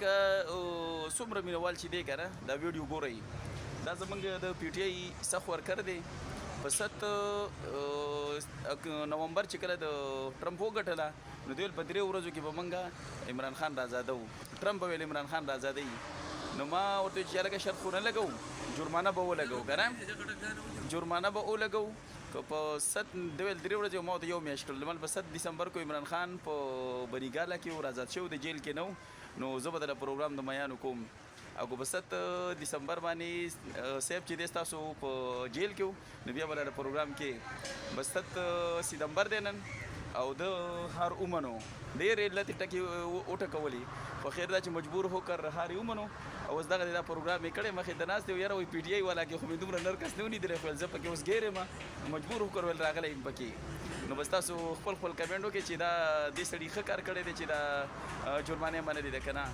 که څومره مینوال چې دی که نه دا ویډیو ګورئ دا زمونږ د پی ټی آی سخ ورکر دی په 7 نومبر چې کله د ټرمپ وګټله نو دوی په 3 ورځو کې به موږ عمران خان راځاده وو ټرمپ ویل عمران خان راځادوي نو ما ورته چې لکه شرط خو نه لګو جرمانه به ولګو که نه جرمانه به ولګو که په 3 ورځې ما ورته یو میاشت کړل مال په 7 دسمبر کو عمران خان په بنیګاله کې آزاد شو د جیل کې نو زه به د پروګرام د میانو کوم او که په 7 دسمبر باندې صاحب چې دی ستاسو په جیل کې نو بیا به د پروګرام کې بس 7 ستمبر دی نن او د هر اومنو ډېرې علتې ټکې وټکولې خو خیر دا چې مجبور هوکر هر اومنو او اوس دغه دا پروګرام یې کړی مخې د ناستې یاره وایي پی ټي آی والا کې خو مې دومره نرکس نه ولیدلی خو زه پکې اوس ګیر یم مجبور هوکر ویل راغلی یم پکې نو بس تاسو خپل کمنټ وکړئ چې دا دې سړي ښه کار کړی دی چې دا جرمانه یې منلې ده که نه